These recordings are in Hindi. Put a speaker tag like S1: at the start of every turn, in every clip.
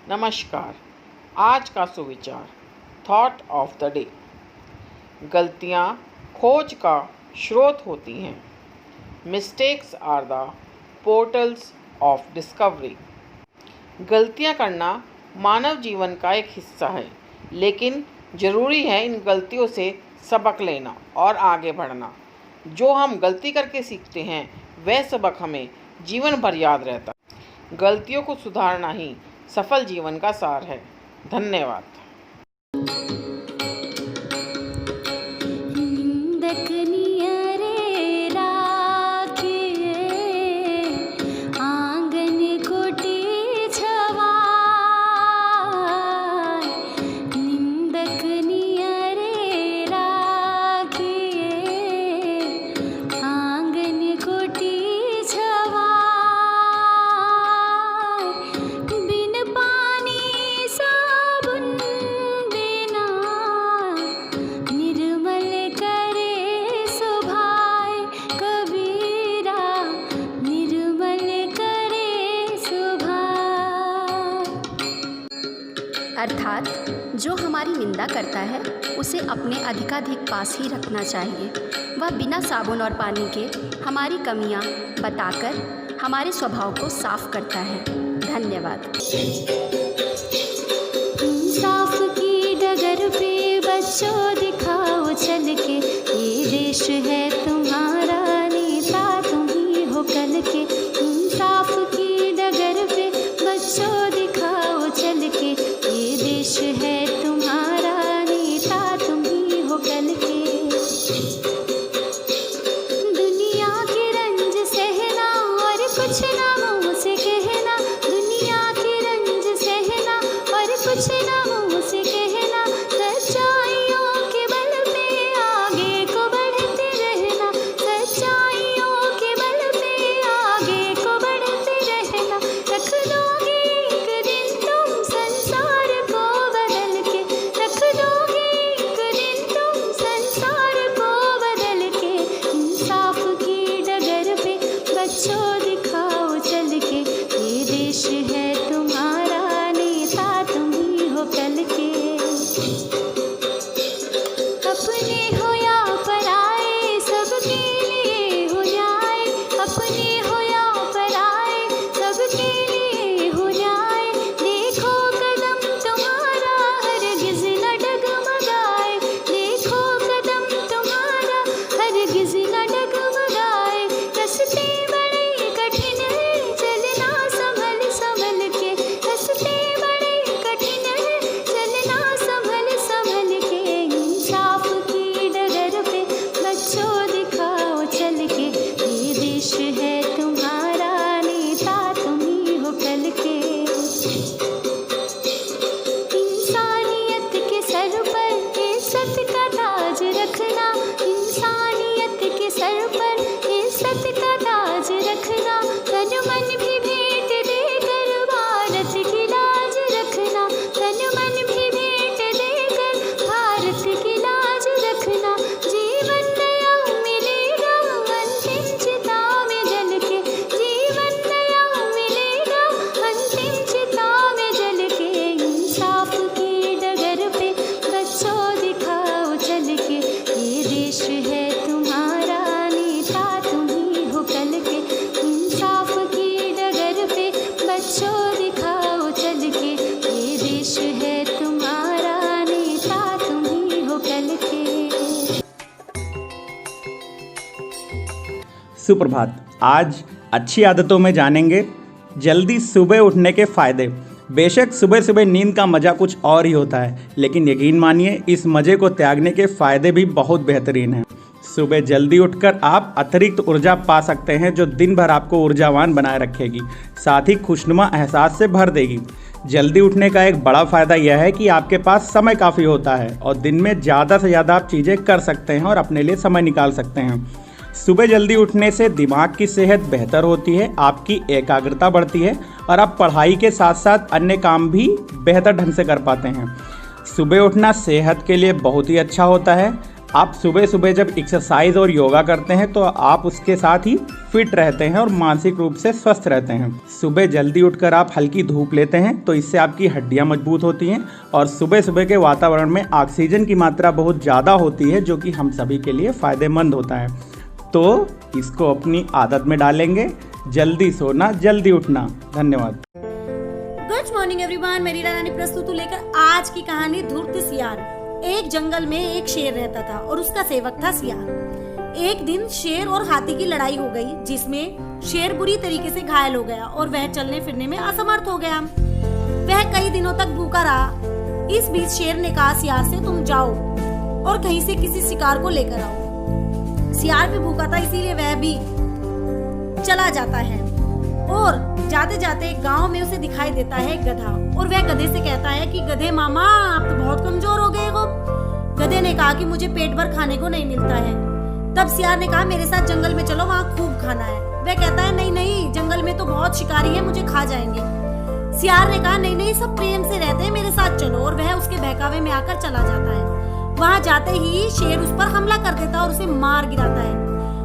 S1: नमस्कार। आज का सुविचार थॉट ऑफ द डे। गलतियाँ खोज का स्रोत होती हैं। Mistakes are the portals of discovery. गलतियाँ करना मानव जीवन का एक हिस्सा है, लेकिन ज़रूरी है इन गलतियों से सबक लेना और आगे बढ़ना। जो हम गलती करके सीखते हैं वह सबक हमें जीवन भर याद रहता है। गलतियों को सुधारना ही सफल जीवन का सार है। धन्यवाद।
S2: अर्थात जो हमारी निंदा करता है उसे अपने अधिकाधिक पास ही रखना चाहिए। वह बिना साबुन और पानी के हमारी कमियां बताकर हमारे स्वभाव को साफ करता है। धन्यवाद।
S3: इंसाफ की डगर पे बच्चों दिखाओ चल के, ये देश है तुम्हारा, नेता तुम ही हो कल के। इंसाफ की डगर पे बच्चों दिखाओ चल के, ये देश है तुम्हारा, नेता तुम ही हो कल के। दुनिया के रंज सहना और कुछ ना मुँह से कहना, दुनिया के रंज सहना और कुछ ना मुँह से कहना, सच्चाइयों के बल पे आगे को बढ़ते रहना, सच्चाइयों के बल पे आगे को बढ़ते रहना। रख दोगे एक दिन तुम संसार को बदल के, रख दोगे एक दिन तुम संसार को बदल के। इंसाफ की डगर पे बच्चों दिखाओ चल के, ये देश है तुम्हारा, नेता तुम ही हो कल के। अपने हो या पराए सबके लिए हो न्याय, अपने हो या पराए सबके लिए हो न्याय। देखो कदम तुम्हारा हरगिज़ न डगमगाए, देखो कदम तुम्हारा हरगिज़ न डगमगाए। रस्ते बड़े कठिन है चलना संभल संभल के, रस्ते बड़े कठिन है चलना संभल संभल के। इंसाफ की डगर पे बच्चों दिखाओ चल के, ये देश है तुम्हारा, नेता तुम ही हो कल के। इंसानियत के सर पर इज्जत का ताज रखना, इंसानियत के सर पर इज्जत का ताज रखना। तन मन भी भेंट देकर भारत की लाज रखना, तन मन भी भेंट देकर भारत की लाज रखना। जीवन नया मिलेगा अंतिम चिता में जल के, जीवन नया मिलेगा अंतिम चिता में जल के। इंसाफ की डगर पे बच्चों दिखाओ चल के, ये देश है तुम्हारा, नेता तुम ही हो कल के। इंसाफ की डगर पे बच्चों दिखाओ चल के, ये देश है तुम्हारा, नेता तुम ही हो कल के।
S4: सुप्रभात। आज अच्छी आदतों में जानेंगे जल्दी सुबह उठने के फ़ायदे। बेशक सुबह सुबह नींद का मज़ा कुछ और ही होता है, लेकिन यकीन मानिए इस मज़े को त्यागने के फ़ायदे भी बहुत बेहतरीन हैं। सुबह जल्दी उठकर आप अतिरिक्त ऊर्जा पा सकते हैं जो दिन भर आपको ऊर्जावान बनाए रखेगी, साथ ही खुशनुमा एहसास से भर देगी। जल्दी उठने का एक बड़ा फ़ायदा यह है कि आपके पास समय काफ़ी होता है और दिन में ज़्यादा से ज़्यादा आप चीज़ें कर सकते हैं और अपने लिए समय निकाल सकते हैं। सुबह जल्दी उठने से दिमाग की सेहत बेहतर होती है, आपकी एकाग्रता बढ़ती है और आप पढ़ाई के साथ साथ अन्य काम भी बेहतर ढंग से कर पाते हैं। सुबह उठना सेहत के लिए बहुत ही अच्छा होता है। आप सुबह सुबह जब एक्सरसाइज और योगा करते हैं तो आप उसके साथ ही फिट रहते हैं और मानसिक रूप से स्वस्थ रहते हैं। सुबह जल्दी उठकर आप हल्की धूप लेते हैं तो इससे आपकी हड्डियां मजबूत होती हैं और सुबह सुबह के वातावरण में ऑक्सीजन की मात्रा बहुत ज़्यादा होती है जो कि हम सभी के लिए फ़ायदेमंद होता है। तो इसको अपनी आदत में डालेंगे। जल्दी सोना, जल्दी उठना। धन्यवाद।
S5: गुड मॉर्निंग एवरीवन, मेरी रानी प्रस्तुत लेकर आज की कहानी धूर्त सियार। एक जंगल में एक शेर रहता था और उसका सेवक था सियार। एक दिन शेर और हाथी की लड़ाई हो गई जिसमें शेर बुरी तरीके से घायल हो गया और वह चलने फिरने में असमर्थ हो गया। वह कई दिनों तक भूखा रहा। इस बीच शेर ने कहा सियार से, तुम जाओ और कहीं से किसी शिकार को लेकर आओ। सियार भी भूखा था इसीलिए वह भी चला जाता है और जाते जाते गांव में उसे दिखाई देता है गधा और वह गधे से कहता है कि गधे मामा, आप तो बहुत कमजोर हो गए हो। गधे ने कहा कि मुझे पेट भर खाने को नहीं मिलता है। तब सियार ने कहा मेरे साथ जंगल में चलो, वहाँ खूब खाना है। वह कहता है नहीं नहीं, जंगल में तो बहुत शिकारी है, मुझे खा जाएंगे। सियार ने कहा नहीं नहीं, सब प्रेम से रहते हैं, मेरे साथ चलो। और वह उसके बहकावे में आकर चला जाता है। वहाँ जाते ही शेर उस पर हमला कर देता है और उसे मार गिराता है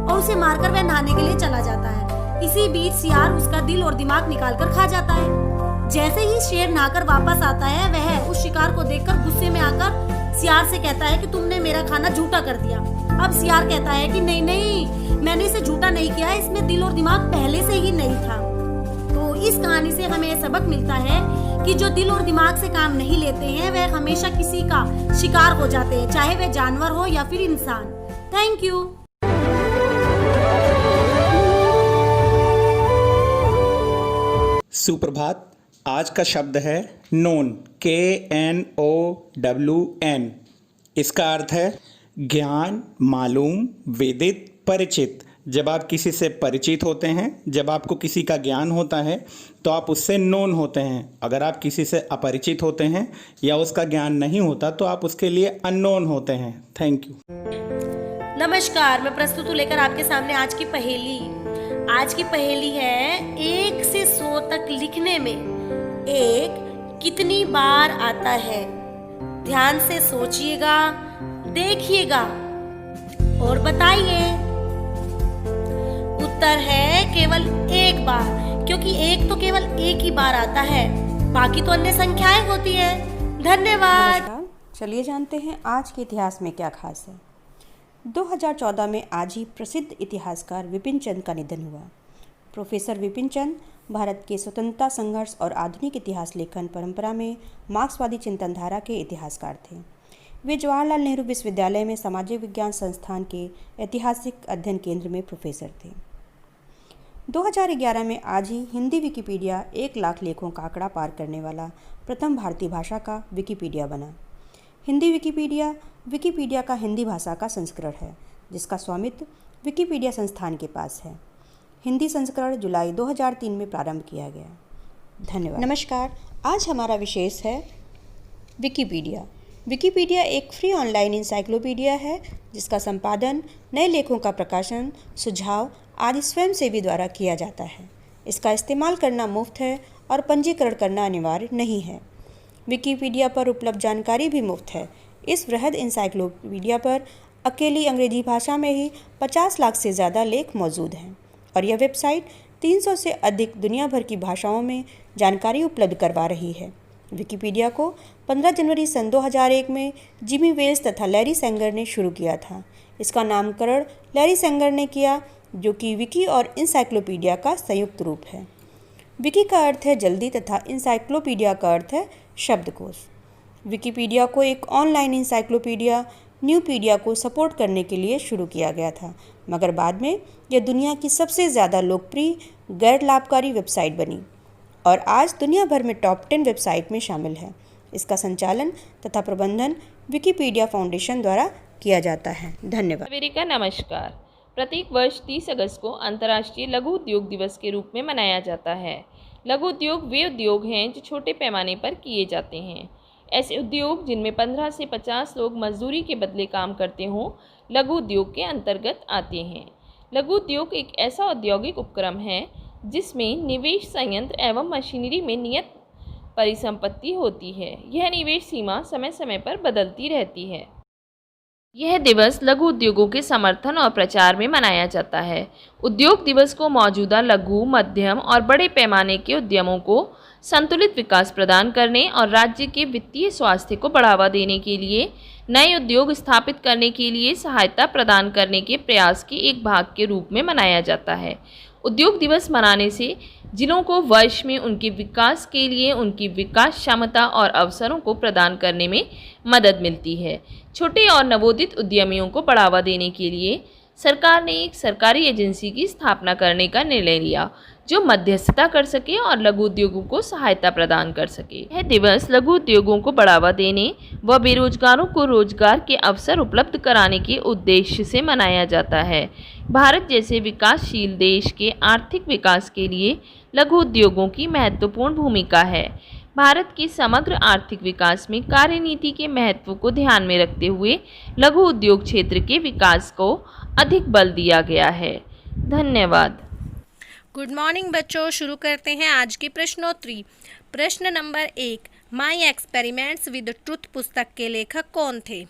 S5: और उसे मारकर वह नहाने के लिए चला जाता है। इसी बीच सियार उसका दिल और दिमाग निकालकर खा जाता है। जैसे ही शेर नहाकर वापस आता है वह उस शिकार को देखकर गुस्से में आकर सियार से कहता है कि तुमने मेरा खाना झूठा कर दिया। अब सियार कहता है कि नहीं नहीं, मैंने इसे झूठा नहीं किया, इसमें दिल और दिमाग पहले से ही नहीं था। तो इस कहानी से हमें यह सबक मिलता है कि जो दिल और दिमाग से काम नहीं लेते हैं वह हमेशा किसी का शिकार हो जाते हैं, चाहे वह जानवर हो या फिर इंसान। Thank you.
S4: सुप्रभात। आज का शब्द है नोन, KNOWN। इसका अर्थ है ज्ञान, मालूम, विदित, परिचित। जब आप किसी से परिचित होते हैं, जब आपको किसी का ज्ञान होता है तो आप उससे नोन होते हैं। अगर आप किसी से अपरिचित होते हैं या उसका ज्ञान नहीं होता तो आप उसके लिए अननोन होते हैं। Thank you.
S5: नमस्कार, मैं प्रस्तुत हूँ लेकर आपके सामने आज की पहेली। आज की पहेली है 1 से 100 तक लिखने में 1 कितनी बार आता है? ध्यान से सोचिएगा, देखिएगा और बताइए। उत्तर है केवल 1 बार, क्योंकि 1 तो केवल 1 ही बार आता है, बाकी तो अन्य संख्याएं होती है। धन्यवाद।
S6: नमस्कार, चलिए जानते हैं आज के इतिहास में क्या खास है। 2014 में आज ही प्रसिद्ध इतिहासकार विपिन चंद का निधन हुआ। प्रोफेसर विपिन चंद भारत के स्वतंत्रता संघर्ष और आधुनिक इतिहास लेखन परंपरा में मार्क्सवादी चिंतनधारा के इतिहासकार थे। वे जवाहरलाल नेहरू विश्वविद्यालय में सामाजिक विज्ञान संस्थान के ऐतिहासिक अध्ययन केंद्र में प्रोफेसर थे। 2011 में आज ही हिंदी विकिपीडिया 1 लाख लेखों का आंकड़ा पार करने वाला प्रथम भारतीय भाषा का विकिपीडिया बना। हिंदी विकिपीडिया का हिंदी भाषा का संस्करण है जिसका स्वामित्व विकिपीडिया संस्थान के पास है। हिंदी संस्करण जुलाई 2003 में प्रारंभ किया गया। धन्यवाद। नमस्कार, आज हमारा विशेष है विकिपीडिया। विकिपीडिया एक फ्री ऑनलाइन इंसाइक्लोपीडिया है जिसका संपादन, नए लेखों का प्रकाशन, सुझाव आदि स्वयंसेवी द्वारा किया जाता है। इसका इस्तेमाल करना मुफ्त है और पंजीकरण करना अनिवार्य नहीं है। विकिपीडिया पर उपलब्ध जानकारी भी मुफ्त है। इस वृहद इंसाइक्लोपीडिया पर अकेली अंग्रेजी भाषा में ही 50 लाख से ज़्यादा लेख मौजूद हैं और यह वेबसाइट 300 से अधिक दुनिया भर की भाषाओं में जानकारी उपलब्ध करवा रही है। विकिपीडिया को 15 जनवरी सन 2001 में जिमी वेल्स तथा लैरी सेंगर ने शुरू किया था। इसका नामकरण लैरी सेंगर ने किया, जो कि विकी और इंसाइक्लोपीडिया का संयुक्त रूप है। विकी का अर्थ है जल्दी तथा इंसाइक्लोपीडिया का अर्थ है शब्दकोश। विकिपीडिया को एक ऑनलाइन इंसाइक्लोपीडिया न्यूपीडिया को सपोर्ट करने के लिए शुरू किया गया था, मगर बाद में यह दुनिया की सबसे ज़्यादा लोकप्रिय गैर लाभकारी वेबसाइट बनी और आज दुनिया भर में टॉप 10 वेबसाइट में शामिल है। इसका संचालन तथा प्रबंधन विकिपीडिया फाउंडेशन द्वारा किया जाता है। धन्यवाद।
S7: अमेरिका नमस्कार। प्रत्येक वर्ष 30 अगस्त को अंतर्राष्ट्रीय लघु उद्योग दिवस के रूप में मनाया जाता है। लघु उद्योग वे उद्योग हैं जो छोटे पैमाने पर किए जाते हैं। ऐसे उद्योग जिनमें 15 से 50 लोग मजदूरी के बदले काम करते हों लघु उद्योग के अंतर्गत आते हैं। लघु उद्योग एक ऐसा औद्योगिक उपक्रम है जिसमें निवेश संयंत्र एवं मशीनरी में नियत परिसंपत्ति होती है। यह निवेश सीमा समय समय पर बदलती रहती है। यह दिवस लघु उद्योगों के समर्थन और प्रचार में मनाया जाता है। उद्योग दिवस को मौजूदा लघु, मध्यम और बड़े पैमाने के उद्यमों को संतुलित विकास प्रदान करने और राज्य के वित्तीय स्वास्थ्य को बढ़ावा देने के लिए, नए उद्योग स्थापित करने के लिए सहायता प्रदान करने के प्रयास के एक भाग के रूप में मनाया जाता है। उद्योग दिवस मनाने से जिलों को वर्ष में उनके विकास के लिए उनकी विकास क्षमता और अवसरों को प्रदान करने में मदद मिलती है। छोटे और नवोदित उद्यमियों को बढ़ावा देने के लिए सरकार ने एक सरकारी एजेंसी की स्थापना करने का निर्णय लिया, जो मध्यस्थता कर सके और लघु उद्योगों को सहायता प्रदान कर सके। यह दिवस लघु उद्योगों को बढ़ावा देने व बेरोजगारों को रोजगार के अवसर उपलब्ध कराने के उद्देश्य से मनाया जाता है। भारत जैसे विकासशील देश के आर्थिक विकास के लिए लघु उद्योगों की महत्वपूर्ण भूमिका है। भारत के समग्र आर्थिक विकास में कार्यनीति के महत्व को ध्यान में रखते हुए लघु उद्योग क्षेत्र के विकास को अधिक बल दिया गया है। धन्यवाद।
S5: गुड मॉर्निंग बच्चों, शुरू करते हैं आज की प्रश्नोत्तरी। प्रश्न number 1, my experiments with truth पुस्तक के लेखक कौन थे?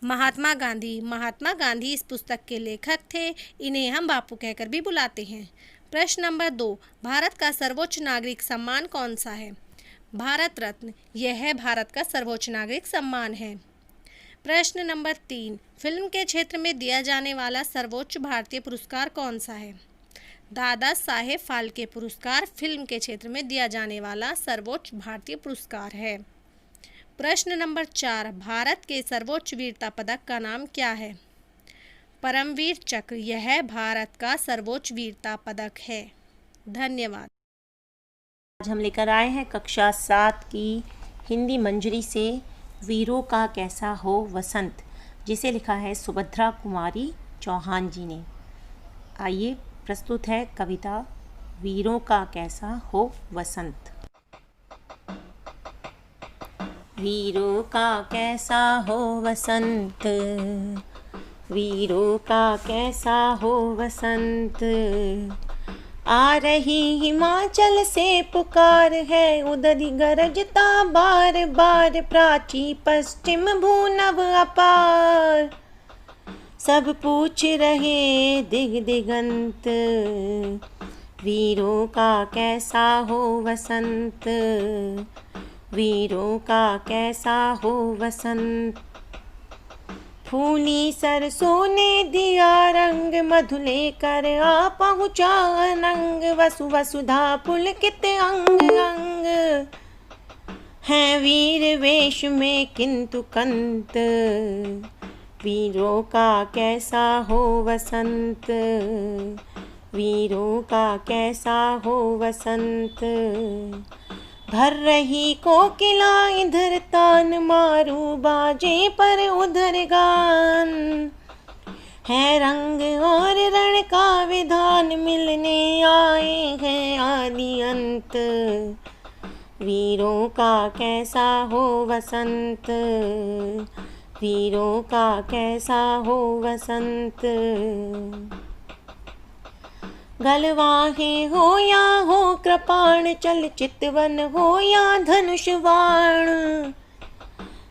S5: महात्मा गांधी। महात्मा गांधी इस पुस्तक के लेखक थे। इन्हें हम बापू कहकर भी बुलाते हैं। प्रश्न नंबर 2, भारत का सर्वोच्च नागरिक सम्मान कौन सा है? भारत रत्न। यह भारत का सर्वोच्च नागरिक सम्मान है। प्रश्न नंबर 3, फिल्म के क्षेत्र में दिया जाने वाला सर्वोच्च भारतीय पुरस्कार कौन सा है? दादा साहेब फाल्के पुरस्कार फिल्म के क्षेत्र में दिया जाने वाला सर्वोच्च भारतीय पुरस्कार है। प्रश्न नंबर 4, भारत के सर्वोच्च वीरता पदक का नाम क्या है? परमवीर चक्र। यह भारत का सर्वोच्च वीरता पदक है। धन्यवाद।
S8: आज हम लेकर आए हैं कक्षा 7 की हिंदी मंजरी से वीरों का कैसा हो वसंत, जिसे लिखा है सुभद्रा कुमारी चौहान जी ने। आइए प्रस्तुत है कविता वीरों का कैसा हो वसंत। वीरों का कैसा हो वसंत, वीरों का कैसा हो वसंत, आ रही हिमाचल से पुकार है, उधर गरजता बार बार, प्राची पश्चिम भूनभ अपार, सब पूछ रहे दिग दिगंत, वीरों का कैसा हो वसंत, वीरों का कैसा हो वसंत। फूली सरसों ने दिया रंग, मधु लेकर आ पहुँचा अनंग, वसु वसुधा पुलकित अंग अंग, हैं वीर वेश में किंतु कंत, वीरों का कैसा हो वसंत, वीरों का कैसा हो वसंत। भर रही कोकिला इधर तान, मारू बाजे पर उधर गान, है रंग और रण का विधान, मिलने आए हैं आदि अंत, वीरों का कैसा हो वसंत, वीरों का कैसा हो वसंत। गलवाहे हो या हो कृपाण, चल चितवन हो या धनुष बाण,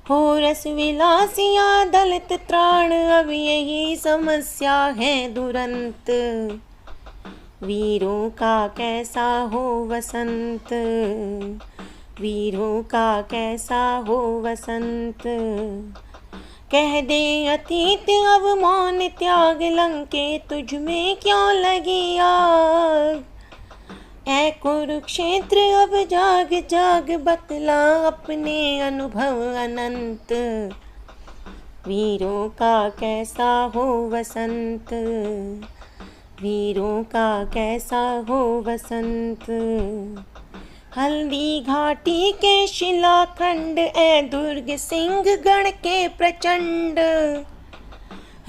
S8: हो रस विलास या दलित त्राण, अब यही समस्या है दुरंत, वीरों का कैसा हो वसंत, वीरों का कैसा हो वसंत। कह दे अतीत अब मौन त्याग, लंके तुझ में क्यों लगी आग, ऐ कुरुक्षेत्र अब जाग जाग, बतला अपने अनुभव अनंत, वीरों का कैसा हो वसंत, वीरों का कैसा हो वसंत। हल्दी घाटी के शिलाखंड, ए दुर्ग सिंह गण के प्रचंड,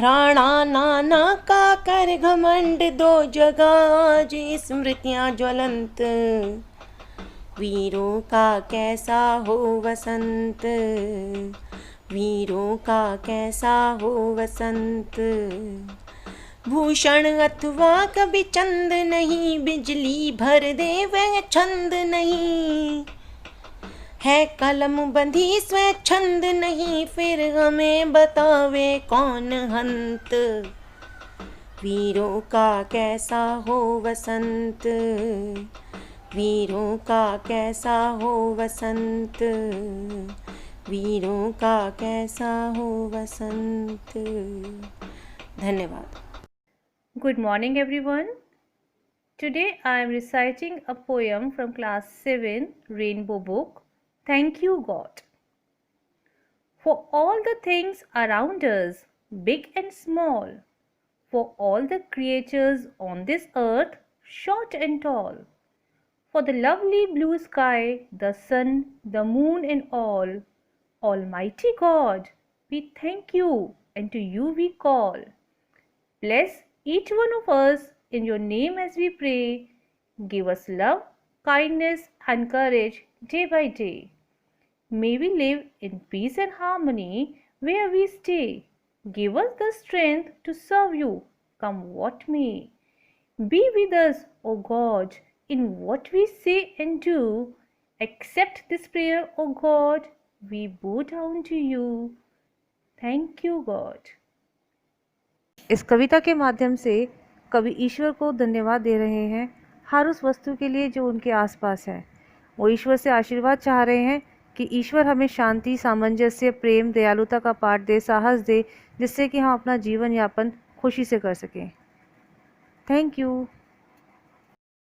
S8: राणा नाना का कर घमंड, दो जगह आज स्मृतियाँ ज्वलंत, वीरों का कैसा हो वसंत, वीरों का कैसा हो वसंत। भूषण अथवा कभी चंद नहीं, बिजली भर दे वह छंद नहीं, है कलम बंधी स्वच्छंद नहीं, फिर हमें बतावे कौन हंत। वीरों का कैसा हो वसंत, वीरों का कैसा हो वसंत, वीरों का कैसा हो वसंत। धन्यवाद।
S9: Good morning everyone. Today I am reciting a poem from class 7 Rainbow book. Thank you God. For all the things around us, big and small, for all the creatures on this earth, short and tall, for the lovely blue sky, the sun, the moon and all, Almighty God, we thank you and to you we call. Bless each one of us in your name as we pray. Give us love, kindness and courage day by day. May we live in peace and harmony where we stay. Give us the strength to serve you, come what may. Be with us, O God, in what we say and do. Accept this prayer, O God, we bow down to you. Thank you, God. इस कविता के माध्यम से कवि ईश्वर को धन्यवाद दे रहे हैं हर उस वस्तु के लिए जो उनके आसपास है। वो ईश्वर से आशीर्वाद चाह रहे हैं कि ईश्वर हमें शांति, सामंजस्य, प्रेम, दयालुता का पाठ दे, साहस दे, जिससे कि हम अपना जीवन यापन खुशी से कर सकें। Thank you.